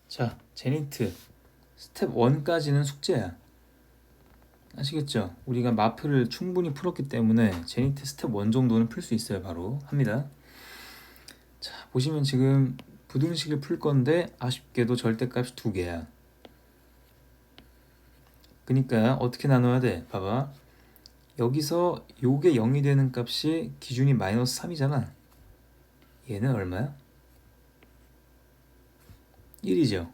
자, 제니트 스텝 1까지는 숙제야. 아시겠죠? 우리가 마프를 충분히 풀었기 때문에 제니트 스텝 1 정도는 풀 수 있어요. 바로 합니다. 자, 보시면 지금 부등식을 풀 건데 아쉽게도 절대값이 2개야. 그러니까 어떻게 나눠야 돼? 봐봐. 여기서 요게 0이 되는 값이 기준이 마이너스 3이잖아. 얘는 얼마야? 1이죠.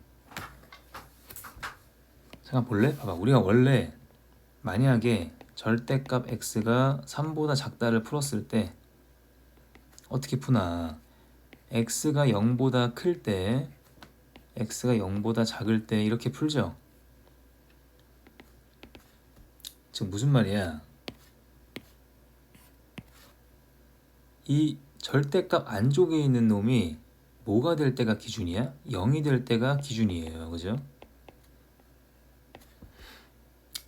잠깐 볼래? 봐봐. 우리가 원래 만약에 절대값 x가 3보다 작다를 풀었을 때 어떻게 푸나? x가 0보다 클 때, x가 0보다 작을 때 이렇게 풀죠. 지금 무슨 말이야? 이 절대값 안쪽에 있는 놈이 뭐가 될 때가 기준이야? 0이 될 때가 기준이에요. 그죠?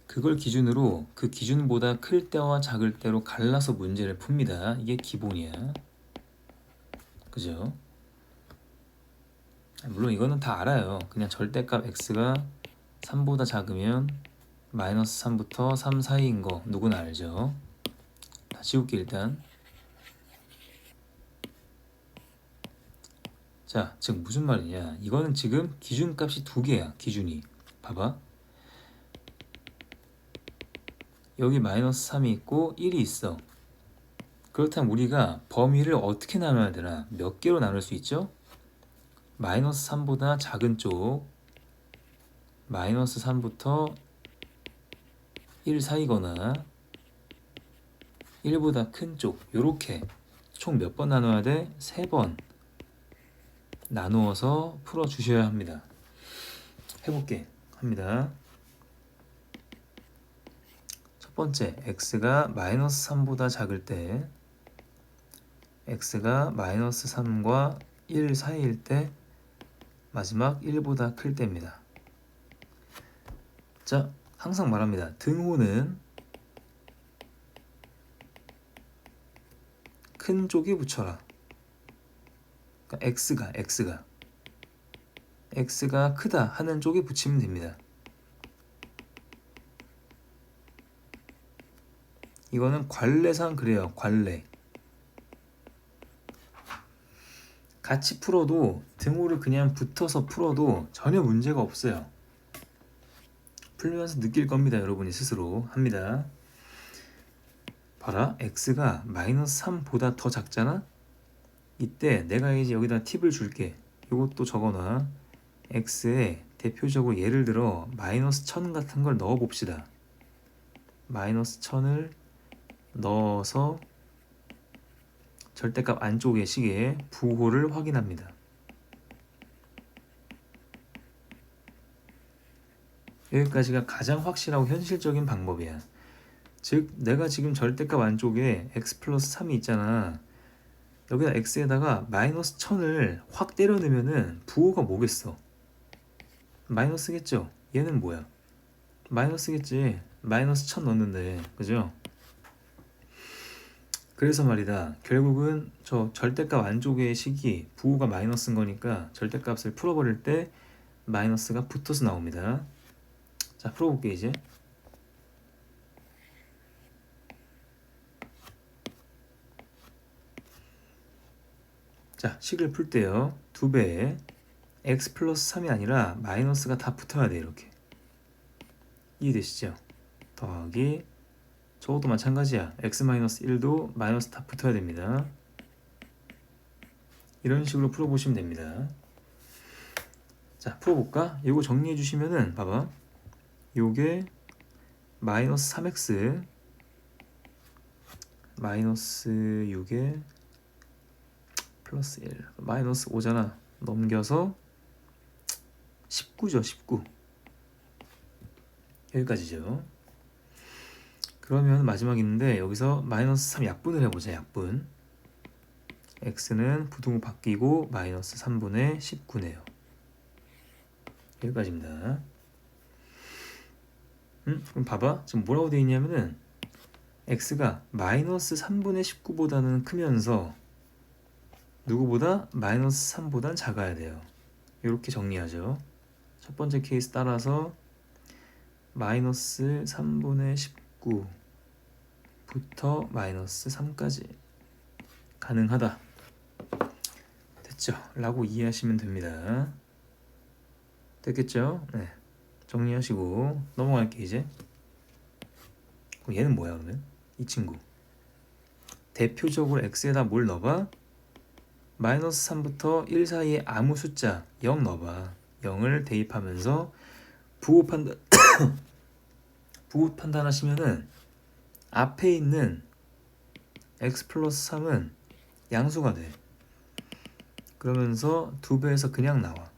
그걸 기준으로 그 기준보다 클 때와 작을 때로 갈라서 문제를 풉니다. 이게 기본이야. 그죠? 물론 이거는 다 알아요. 그냥 절대값 x가 3보다 작으면 마이너스 3부터 3 사이인 거 누구나 알죠? 다 지울게 일단. 자, 즉 무슨 말이냐? 이거는 지금 기준값이 2개야. 기준이. 봐봐. 여기 마이너스 3이 있고 1이 있어. 그렇다면 우리가 범위를 어떻게 나눠야 되나? 몇 개로 나눌 수 있죠? 마이너스 3보다 작은 쪽, 마이너스 3부터 1 사이거나 1보다 큰 쪽, 요렇게 총 몇 번 나눠야 돼? 3번 나누어서 풀어주셔야 합니다. 해볼게. 합니다. 첫 번째, x가 마이너스 3보다 작을 때, x가 마이너스 3과 1 사이일 때, 마지막 1보다 클 때입니다. 자, 항상 말합니다. 등호는 큰 쪽에 붙여라. 그러니까 x가 크다 하는 쪽에 붙이면 됩니다. 이거는 관례상 그래요. 관례. 같이 풀어도 등호를 그냥 붙어서 풀어도 전혀 문제가 없어요. 풀면서 느낄 겁니다. 여러분이 스스로 합니다. 봐라. x가 마이너스 3보다 더 작잖아? 이때 내가 이제 여기다 팁을 줄게. 이것도 적어놔. x에 대표적으로 예를 들어 마이너스 1000 같은 걸 넣어 봅시다. 마이너스 1000을 넣어서 절대값 안쪽의 식에 부호를 확인합니다. 여기까지가 가장 확실하고 현실적인 방법이야. 즉 내가 지금 절대값 안쪽에 x 플러스 3이 있잖아. 여기다 x에다가 마이너스 1000을 확 때려 넣으면은 부호가 뭐겠어? 마이너스겠죠? 얘는 뭐야? 마이너스겠지. 마이너스 1000 넣는데, 그죠? 그래서 말이다. 결국은 저 절대값 안쪽의 식이 부호가 마이너스인 거니까 절대값을 풀어버릴 때 마이너스가 붙어서 나옵니다. 자, 풀어볼게 이제. 자, 식을 풀 때요. 2배에 x 플러스 3이 아니라 마이너스가 다 붙어야 돼. 이렇게. 이해되시죠? 더하기 저것도 마찬가지야. x 마이너스 1도 마이너스 다 붙어야 됩니다. 이런 식으로 풀어보시면 됩니다. 자, 풀어볼까? 이거 정리해 주시면은 봐봐. 요게 마이너스 3x 마이너스 6에 플러스 1 마이너스 5잖아. 넘겨서 19죠. 19 여기까지죠. 그러면 마지막 있는데 여기서 마이너스 3 약분을 해보자. 약분. x는 부등호 바뀌고 마이너스 3분의 19네요. 여기까지입니다. 그럼 봐봐. 지금 뭐라고 되어 있냐면은 x가 마이너스 3분의 19보다는 크면서 누구보다 마이너스 3보단 작아야 돼요. 이렇게 정리하죠. 첫 번째 케이스 따라서 마이너스 3분의 19부터 마이너스 3까지 가능하다. 됐죠? 라고 이해하시면 됩니다. 됐겠죠? 네. 정리하시고 넘어갈게 이제. 그럼 얘는 뭐야 그러면? 이 친구 대표적으로 x에다 뭘 넣어봐? 마이너스 3부터 1 사이에 아무 숫자 0 넣어봐. 0을 대입하면서 부호 판단하시면은 앞에 있는 x 플러스 3은 양수가 돼. 그러면서 2배에서 그냥 나와.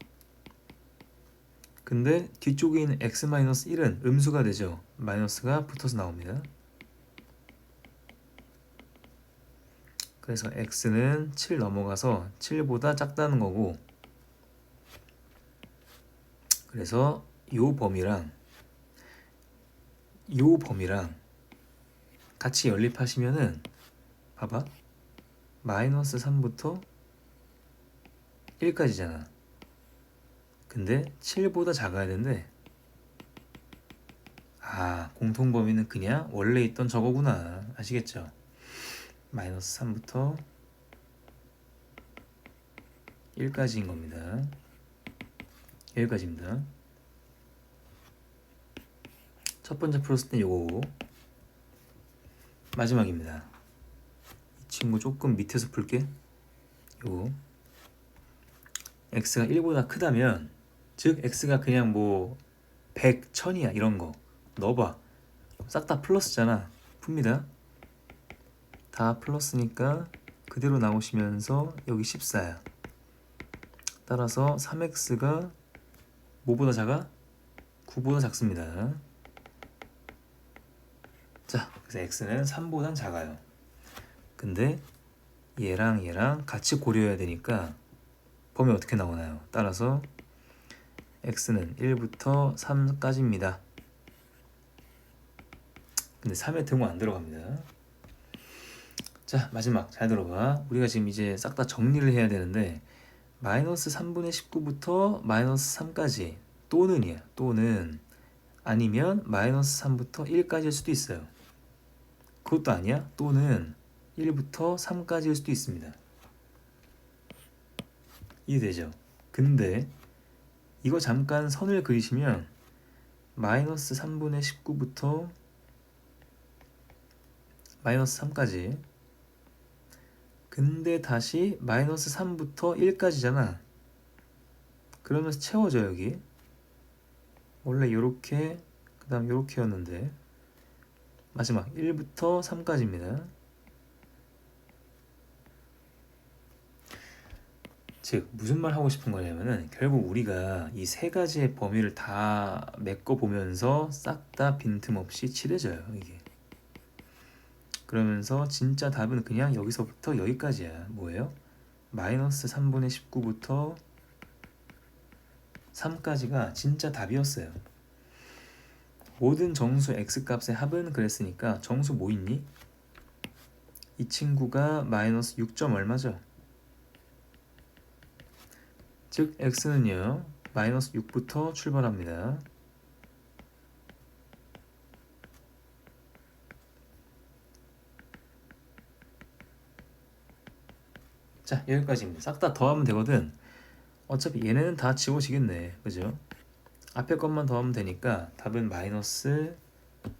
근데 뒤쪽에 있는 x 마이너스 1은 음수가 되죠. 마이너스가 붙어서 나옵니다. 그래서 x는 7 넘어가서 7보다 작다는 거고, 그래서 요 범위랑 같이 연립하시면은 봐봐, 마이너스 3부터 1까지잖아. 근데 7보다 작아야 되는데, 공통범위는 그냥 원래 있던 저거구나. 아시겠죠? 마이너스 3부터 1까지인 겁니다. 여기까지입니다. 첫 번째 풀었을 때 요거 마지막입니다. 이 친구 조금 밑에서 풀게. 요거 x가 1보다 크다면, 즉 x가 그냥 뭐 100, 1000이야 이런 거 넣어봐. 싹 다 플러스잖아. 풉니다. 다 플러스니까 그대로 나오시면서 여기 14야. 따라서 3x가 뭐보다 작아? 9보다 작습니다. 자, 그래서 x는 3보단 작아요. 근데 얘랑 같이 고려해야 되니까 범위 어떻게 나오나요? 따라서 x는 1부터 3까지입니다. 근데 3의 등호 안 들어갑니다. 자, 마지막 잘 들어봐. 우리가 지금 이제 싹 다 정리를 해야 되는데, 마이너스 3분의 19부터 마이너스 3까지 또는이야. 또는 아니면 마이너스 3부터 1까지일 수도 있어요. 그것도 아니야. 또는 1부터 3까지일 수도 있습니다. 이해되죠? 근데 이거 잠깐 선을 그리시면 마이너스 3분의 19부터 마이너스 3까지, 근데 다시 마이너스 3부터 1까지잖아. 그러면서 채워져. 여기 원래 요렇게, 그 다음 요렇게였는데 마지막 1부터 3까지입니다. 즉 무슨 말 하고 싶은 거냐면은, 결국 우리가 이 세 가지의 범위를 다 메꿔보면서 싹 다 빈틈없이 칠해져요 이게. 그러면서 진짜 답은 그냥 여기서부터 여기까지야. 뭐예요? 마이너스 3분의 19부터 3까지가 진짜 답이었어요. 모든 정수 x값의 합은 그랬으니까 정수 뭐 있니? 이 친구가 마이너스 6점 얼마죠? 즉 x는요 마이너스 6부터 출발합니다. 자, 여기까지입니다. 싹 다 더하면 되거든. 어차피 얘네는 다 지워지겠네. 그죠? 앞에 것만 더하면 되니까 답은 마이너스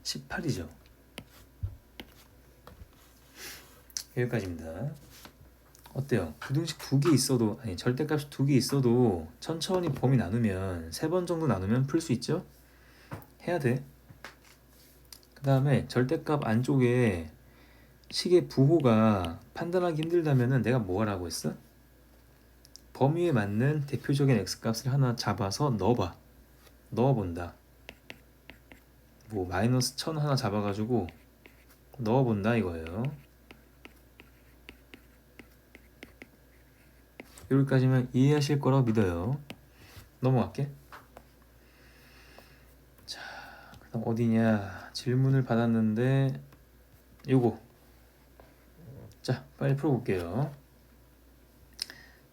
18이죠. 여기까지입니다. 어때요? 부등식 2개 있어도, 아니 절대값이 2개 있어도 천천히 범위 나누면 3번 정도 나누면 풀 수 있죠? 해야 돼. 그 다음에 절대값 안쪽에 식의 부호가 판단하기 힘들다면은 내가 뭐 하라고 했어? 범위에 맞는 대표적인 x값을 하나 잡아서 넣어봐. 넣어본다. 뭐 마이너스 1000 하나 잡아가지고 넣어본다 이거예요. 여기까지면 이해하실 거라고 믿어요. 넘어갈게. 자, 그다음 어디냐? 질문을 받았는데 요거. 자, 빨리 풀어볼게요.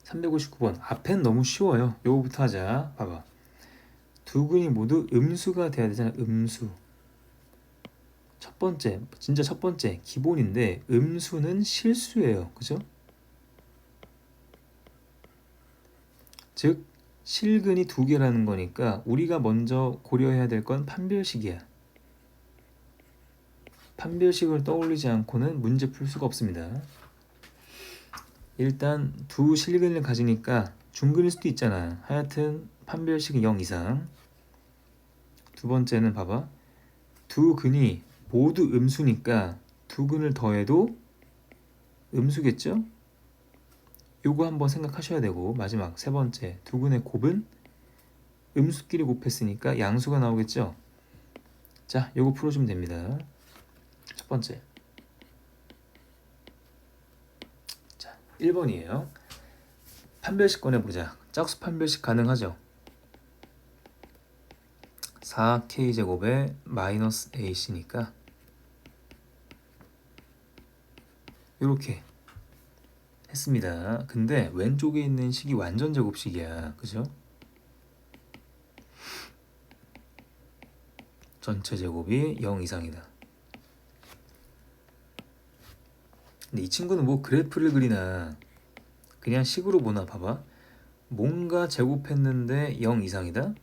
359번. 앞엔 너무 쉬워요. 요거부터 하자. 봐봐. 두 근이 모두 음수가 돼야 되잖아. 음수. 첫 번째, 진짜 첫 번째 기본인데 음수는 실수예요. 그죠? 즉 실근이 두 개라는 거니까 우리가 먼저 고려해야 될 건 판별식이야. 판별식을 떠올리지 않고는 문제 풀 수가 없습니다. 일단 두 실근을 가지니까 중근일 수도 있잖아. 하여튼 판별식은 0 이상. 두 번째는 봐봐. 두 근이 모두 음수니까 두 근을 더해도 음수겠죠? 요거 한번 생각하셔야 되고, 마지막 세 번째 두 근의 곱은 음수끼리 곱했으니까 양수가 나오겠죠? 자, 요거 풀어주면 됩니다. 첫 번째. 자, 1번이에요. 판별식 꺼내보자. 짝수 판별식 가능하죠? 4k제곱에 마이너스 ac니까 이렇게 했습니다. 근데 왼쪽에 있는 식이 완전 제곱식이야. 그죠? 전체 제곱이 0 이상이다. 근데 이 친구는 뭐 그래프를 그리나 그냥 식으로 보나 봐봐. 뭔가 제곱했는데 0 이상이다?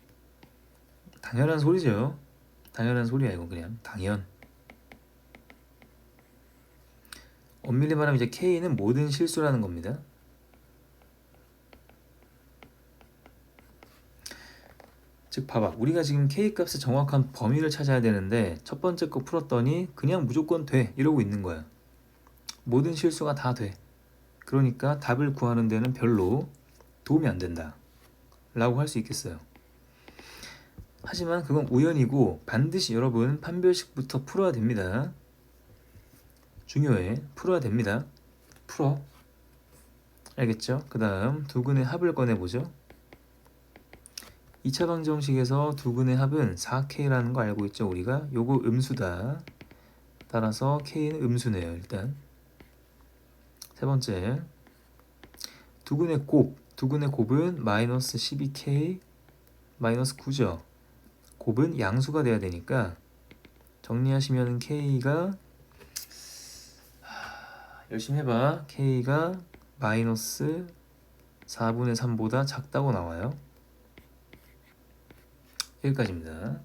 당연한 소리죠. 당연한 소리야 이건 그냥 당연. 엄밀히 말하면 이제 K는 모든 실수라는 겁니다. 즉 봐봐, 우리가 지금 K값의 정확한 범위를 찾아야 되는데 첫 번째 거 풀었더니 그냥 무조건 돼 이러고 있는 거야. 모든 실수가 다 돼. 그러니까 답을 구하는 데는 별로 도움이 안 된다 라고 할 수 있겠어요. 하지만 그건 우연이고 반드시 여러분 판별식부터 풀어야 됩니다. 중요해. 풀어야 됩니다. 풀어. 알겠죠? 그 다음 두 근의 합을 꺼내보죠. 2차 방정식에서 두 근의 합은 4K라는 거 알고 있죠? 우리가 요거 음수다. 따라서 K는 음수네요. 일단 세 번째 두 근의 곱은 마이너스 12K 마이너스 9죠. 곱은 양수가 돼야 되니까 정리하시면 K가 열심히 해봐. K가 마이너스 4분의 3보다 작다고 나와요. 여기까지입니다.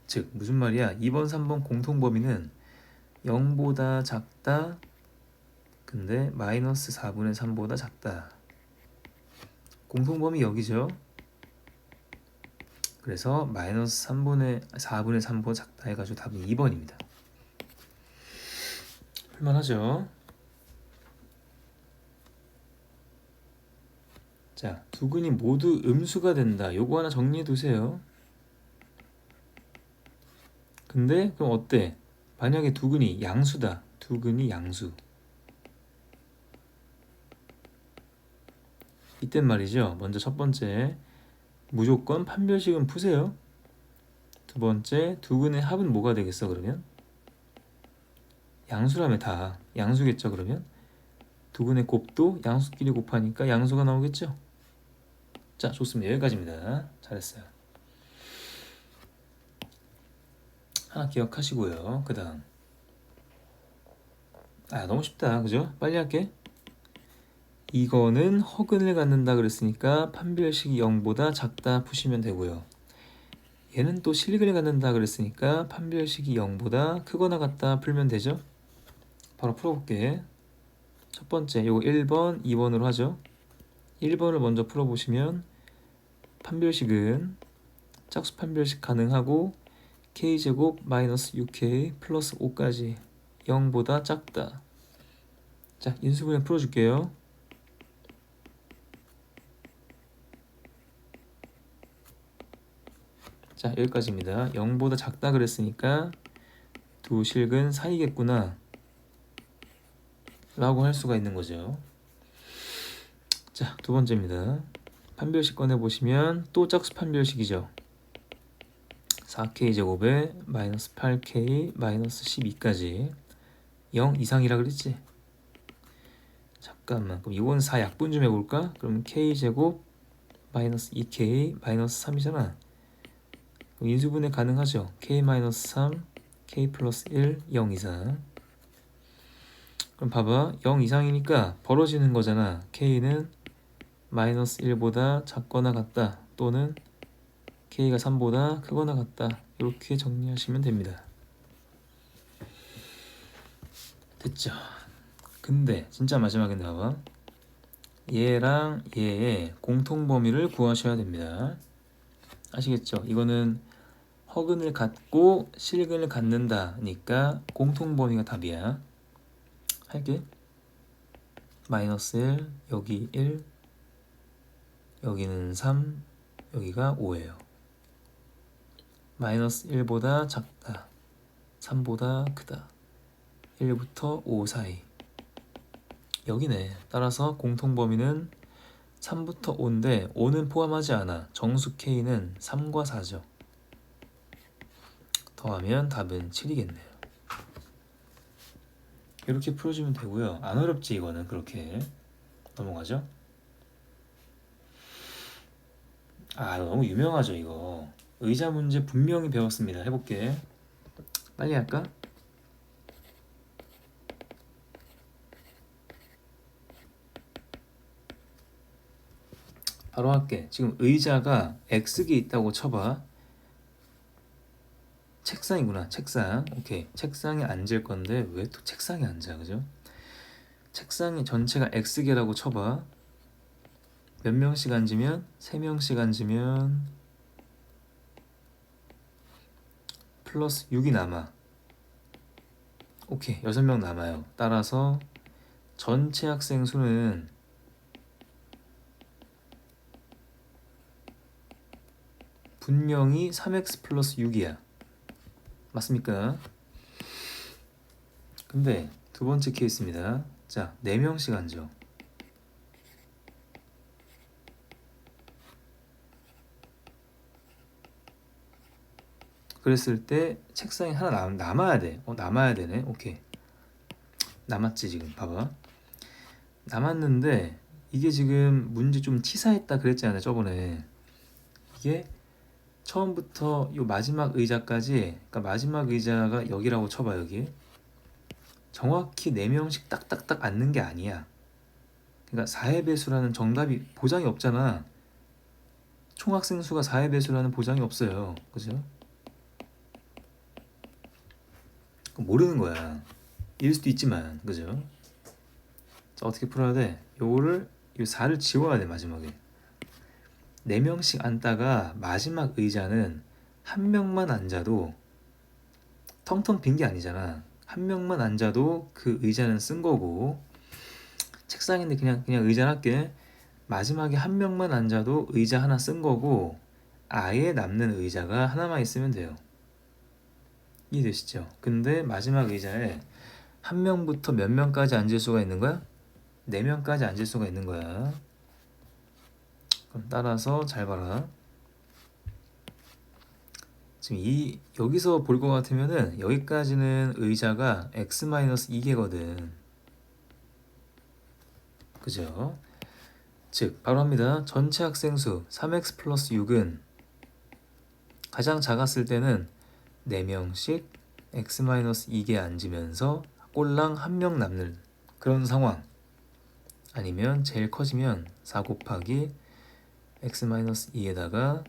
즉 무슨 말이야? 2번 3번 공통범위는 0보다 작다 근데 마이너스 4분의 3보다 작다. 공통범위 여기죠. 그래서 마이너스 4분의 3보다 작다 해가지고 답은 2번입니다. 할만하죠? 자, 두 근이 모두 음수가 된다. 요거 하나 정리해 두세요. 근데 그럼 어때? 만약에 두 근이 양수다. 두 근이 양수. 이땐 말이죠. 먼저 첫 번째 무조건 판별식은 푸세요. 두 번째 두 근의 합은 뭐가 되겠어 그러면? 양수라며 다 양수겠죠 그러면? 두 근의 곱도 양수끼리 곱하니까 양수가 나오겠죠? 자, 좋습니다. 여기까지입니다. 잘했어요. 하나 기억하시고요. 그 다음 너무 쉽다. 그죠? 빨리 할게. 이거는 허근을 갖는다 그랬으니까 판별식이 0보다 작다 푸시면 되고요. 얘는 또 실근을 갖는다 그랬으니까 판별식이 0보다 크거나 같다 풀면 되죠? 바로 풀어볼게. 첫 번째 요거 1번, 2번으로 하죠. 1번을 먼저 풀어보시면 판별식은 짝수 판별식 가능하고 K제곱 마이너스 6K 플러스 5까지 0보다 작다. 자, 인수분해 풀어줄게요. 자, 여기까지입니다. 0보다 작다 그랬으니까 두 실근 사이겠구나 라고 할 수가 있는 거죠. 자, 두 번째입니다. 판별식 꺼내보시면 또 짝수 판별식이죠. 4K 제곱에 마이너스 8K 마이너스 12까지 0 이상이라 그랬지? 잠깐만, 그럼 이건 4 약분 좀 해볼까? 그럼 K 제곱 마이너스 2K 마이너스 3이잖아. 인수분해 가능하죠. k-3, k 플러스 1, 0 이상. 그럼 봐봐. 0 이상이니까 벌어지는 거잖아. k는 마이너스 1보다 작거나 같다. 또는 k가 3보다 크거나 같다. 이렇게 정리하시면 됩니다. 됐죠? 근데 진짜 마지막에 나와. 얘랑 얘의 공통범위를 구하셔야 됩니다. 아시겠죠? 이거는 허근을 갖고 실근을 갖는다니까 공통범위가 답이야. 할게. 마이너스 1, 여기 1, 여기는 3, 여기가 5예요. 마이너스 1보다 작다, 3보다 크다. 1부터 5 사이. 여기네. 따라서 공통범위는 3부터 5인데 5는 포함하지 않아. 정수 K는 3과 4죠. 더하면 답은 7이겠네요. 이렇게 풀어주면 되고요. 안 어렵지 이거는. 그렇게 넘어가죠. 아 너무 유명하죠 이거. 의자 문제 분명히 배웠습니다. 해볼게. 빨리 할까? 바로 할게. 지금 의자가 X개 있다고 쳐봐. 책상이구나. 책상. 오케이. 책상에 앉을 건데 왜 또 책상에 앉아, 그죠? 책상이 전체가 X개라고 쳐봐. 몇 명씩 앉으면? 3명씩 앉으면 플러스 6이 남아. 오케이. 6명 남아요. 따라서 전체 학생 수는 분명히 3x 플러스 6이야. 맞습니까? 근데 두 번째 케이스입니다. 자, 4명씩 앉아. 그랬을 때 책상이 하나 남아야 돼. 남아야 되네. 오케이. 남았지 지금. 봐봐. 남았는데 이게 지금 문제 좀 치사했다 그랬잖아요. 저번에. 이게 처음부터 요 마지막 의자까지, 그러니까 마지막 의자가 여기라고 쳐봐. 여기. 정확히 4명씩 딱딱딱 앉는 게 아니야. 그러니까 4의 배수라는 정답이 보장이 없잖아. 총학생 수가 4의 배수라는 보장이 없어요. 그죠? 모르는 거야. 일 수도 있지만, 그죠? 자, 어떻게 풀어야 돼? 요거를, 요 4를 지워야 돼, 마지막에. 4명씩 앉다가 마지막 의자는 한 명만 앉아도 텅텅 빈 게 아니잖아. 한 명만 앉아도 그 의자는 쓴 거고, 책상인데 그냥 의자 할게. 마지막에 한 명만 앉아도 의자 하나 쓴 거고, 아예 남는 의자가 하나만 있으면 돼요. 이해되시죠? 근데 마지막 의자에 한 명부터 몇 명까지 앉을 수가 있는 거야? 4명까지 앉을 수가 있는 거야. 그럼 따라서 잘 봐라. 지금 여기서 볼 것 같으면은 여기까지는 의자가 x-2개거든. 그죠? 즉 바로 합니다. 전체 학생 수 3x 플러스 6은 가장 작았을 때는 4명씩 x-2개 앉으면서 꼴랑 한 명 남는 그런 상황. 아니면 제일 커지면 4 곱하기 x-2에다가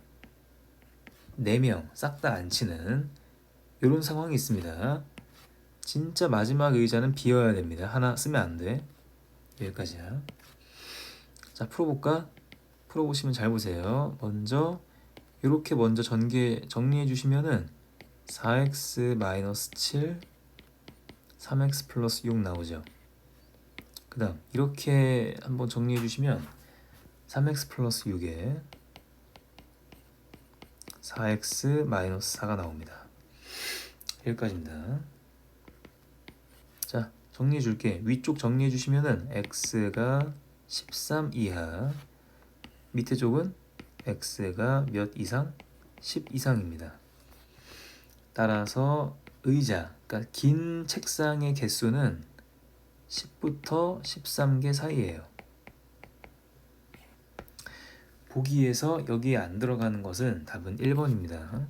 4명 싹 다 앉히는 이런 상황이 있습니다. 진짜 마지막 의자는 비워야 됩니다. 하나 쓰면 안 돼. 여기까지야. 자, 풀어볼까? 풀어보시면 잘 보세요. 먼저 이렇게 먼저 정리해 주시면은 4x-7 3x 플러스 6 나오죠. 그 다음 이렇게 한번 정리해 주시면 3x 플러스 6에 4x 마이너스 4가 나옵니다. 여기까지입니다. 자, 정리해 줄게. 위쪽 정리해 주시면은 x가 13 이하, 밑에 쪽은 x가 몇 이상? 10 이상입니다. 따라서 의자, 그러니까 긴 책상의 개수는 10부터 13개 사이예요. 보기에서 여기에 안 들어가는 것은 답은 1번입니다.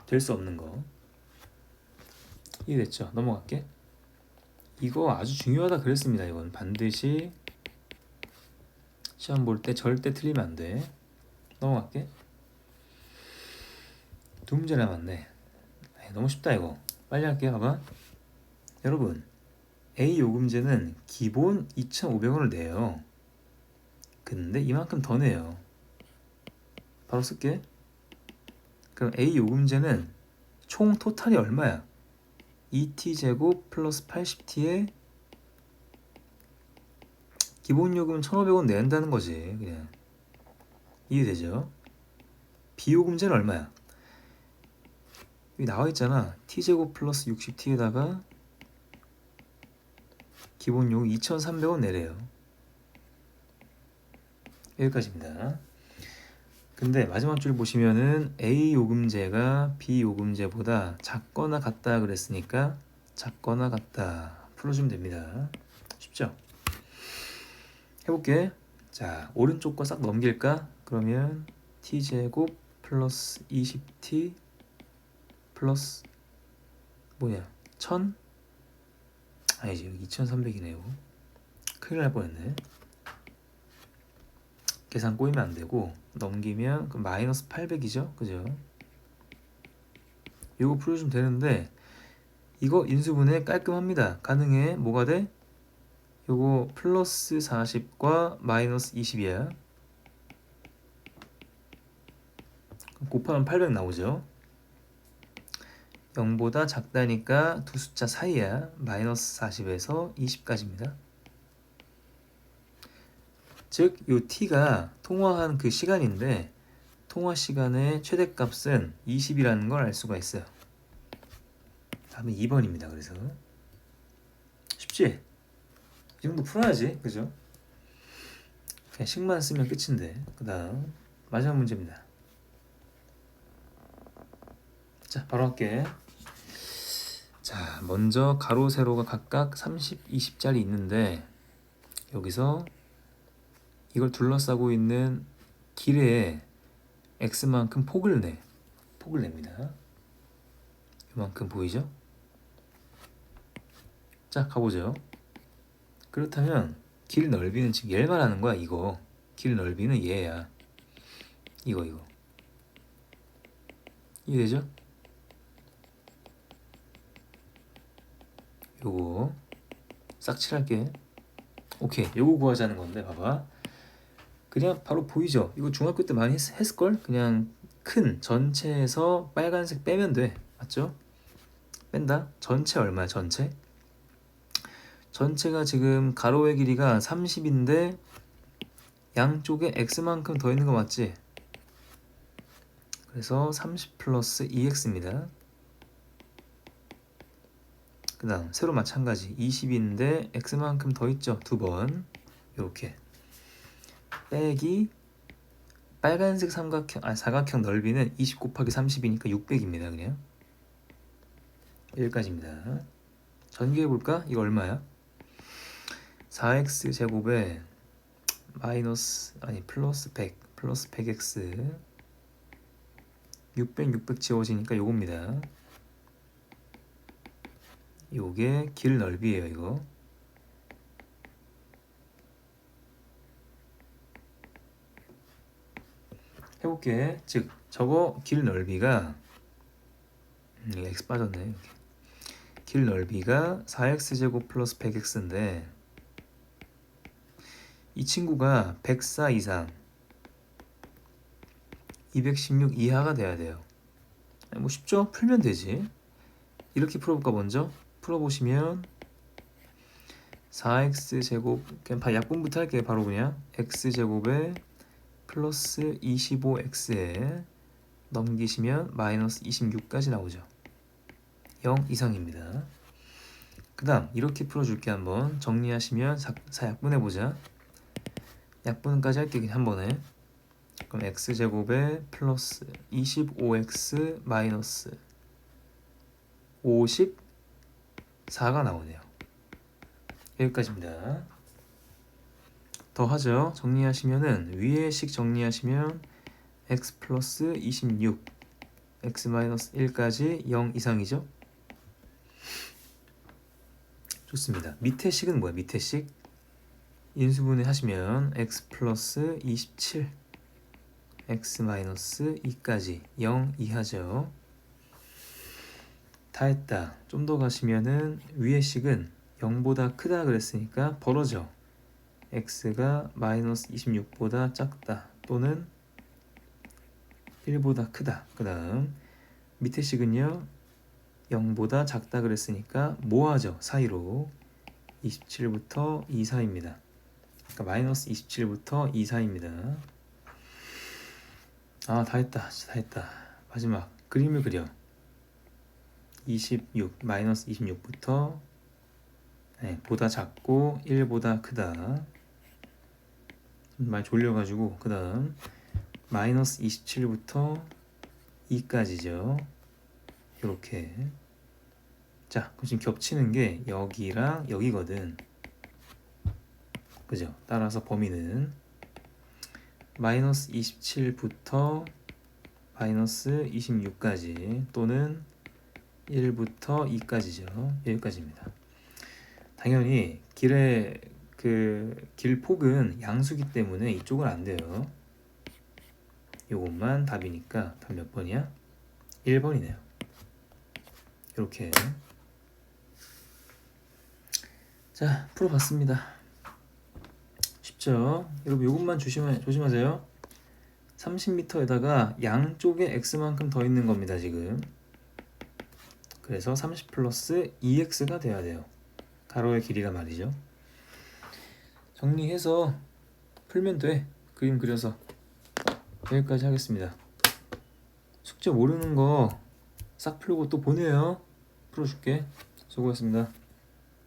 될 수 없는 거. 이해됐죠? 넘어갈게. 이거 아주 중요하다 그랬습니다. 이건 반드시 시험 볼 때 절대 틀리면 안 돼. 넘어갈게. 두 문제 남았네. 너무 쉽다 이거. 빨리 할게요. 봐봐. 여러분, A 요금제는 기본 2,500원을 내요. 근데 이만큼 더 내요. 바로 쓸게. 그럼 A 요금제는 총 토탈이 얼마야? 2t제곱 플러스 80t에 기본 요금 1,500원 낸다는 거지. 그냥 이해되죠? B 요금제는 얼마야? 여기 나와 있잖아. t제곱 플러스 60t에다가 기본 요금 2,300원 내래요. 여기까지입니다. 근데 마지막 줄 보시면은 A 요금제가 B 요금제보다 작거나 같다 그랬으니까 작거나 같다 풀어주면 됩니다. 쉽죠? 해볼게. 자, 오른쪽 거 싹 넘길까? 그러면 t제곱 플러스 20t 플러스 뭐냐? 1000? 아니지, 여기 2300이네요. 큰일 날 뻔했네. 계산 꼬이면 안 되고 넘기면 그 마이너스 800이죠, 그죠? 이거 풀어주면 되는데 이거 인수분해 깔끔합니다. 가능해. 뭐가 돼? 요거 플러스 40과 마이너스 20이야. 곱하면 800 나오죠. 0보다 작다니까 두 숫자 사이야. 마이너스 40에서 20까지입니다. 즉, 요 t가 통화한 그 시간인데 통화 시간의 최대값은 20이라는 걸 알 수가 있어요. 다음에 2번입니다. 그래서 쉽지? 이 정도 풀어야지, 그죠? 그냥 식만 쓰면 끝인데. 그 다음 마지막 문제입니다. 자, 바로 할게. 자, 먼저 가로 세로가 각각 30, 20짜리 있는데 여기서 이걸 둘러싸고 있는 길에 x만큼 폭을 냅니다. 이만큼 보이죠? 자, 가보죠. 그렇다면 길 넓이는 지금 얘를 말하는 거야. 이거 길 넓이는 얘야. 이거 이해되죠? 요거 싹 칠할게. 오케이, 요거 구하자는 건데 봐봐. 그냥 바로 보이죠? 이거 중학교 때 많이 했을걸? 그냥 큰 전체에서 빨간색 빼면 돼. 맞죠? 뺀다. 전체 얼마야? 전체가 지금 가로의 길이가 30인데 양쪽에 x만큼 더 있는 거 맞지? 그래서 30 플러스 2x입니다. 그 다음 세로 마찬가지 20인데 x만큼 더 있죠? 두 번 이렇게 빼기 빨간색 사각형 넓이는 20 곱하기 30이니까 600입니다. 그냥 여기까지입니다. 전개해볼까? 이거 얼마야? 4x 제곱에 플러스 100 플러스 100x 600 지워지니까 요겁니다. 요게 길 넓이에요. 이거 해볼게. 즉 저거 길 넓이가 x 빠졌네. 이렇게. 길 넓이가 4x제곱 플러스 100x인데 이 친구가 104 이상 216 이하가 돼야 돼요. 뭐 쉽죠? 풀면 되지. 이렇게 풀어볼까? 먼저 풀어보시면 4x제곱 그냥 약분부터 할게요. 바로 그냥 x제곱에 플러스 25x에 넘기시면 마이너스 26까지 나오죠. 0 이상입니다. 그 다음 이렇게 풀어줄게. 한번 정리하시면 약분해보자. 약분까지 할게 그냥 한 번에. 그럼 x제곱에 플러스 25x 마이너스 54가 나오네요. 여기까지입니다. 더 하죠. 정리하시면은 위에 식 정리하시면 x 플러스 26 x-1까지 0 이상이죠? 좋습니다. 밑에 식은 뭐야? 밑에 식 인수분해 하시면 x 플러스 27 x-2까지 0 이하죠. 다 했다. 좀 더 가시면은 위의 식은 0보다 크다 그랬으니까 벌어져. x가 마이너스 26보다 작다 또는 1보다 크다. 그 다음 밑에 식은요 0보다 작다 그랬으니까 모아져. 사이로 27부터 2 사이입니다. 그러니까 마이너스 27부터 2 사이입니다. 아, 다 했다. 다 했다. 마지막 그림을 그려. 26 마이너스 26부터 보다 작고 1보다 크다. 많이 졸려가지고 그 다음 마이너스 27부터 2까지죠. 이렇게. 자, 그럼 지금 겹치는 게 여기랑 여기거든. 그죠? 따라서 범위는 마이너스 27부터 마이너스 26까지 또는 1부터 2까지죠. 여기까지입니다. 당연히 길의 길 폭은 양수기 때문에 이쪽은 안 돼요. 요것만 답이니까 답 몇 번이야? 1번이네요. 이렇게. 자, 풀어봤습니다. 쉽죠? 여러분 요것만 조심하세요. 30m에다가 양쪽에 x만큼 더 있는 겁니다. 지금. 그래서 30 플러스 2x가 돼야 돼요. 가로의 길이가 말이죠. 정리해서 풀면 돼. 그림 그려서. 여기까지 하겠습니다. 숙제 모르는 거 싹 풀고 또 보내요. 풀어줄게. 수고했습니다.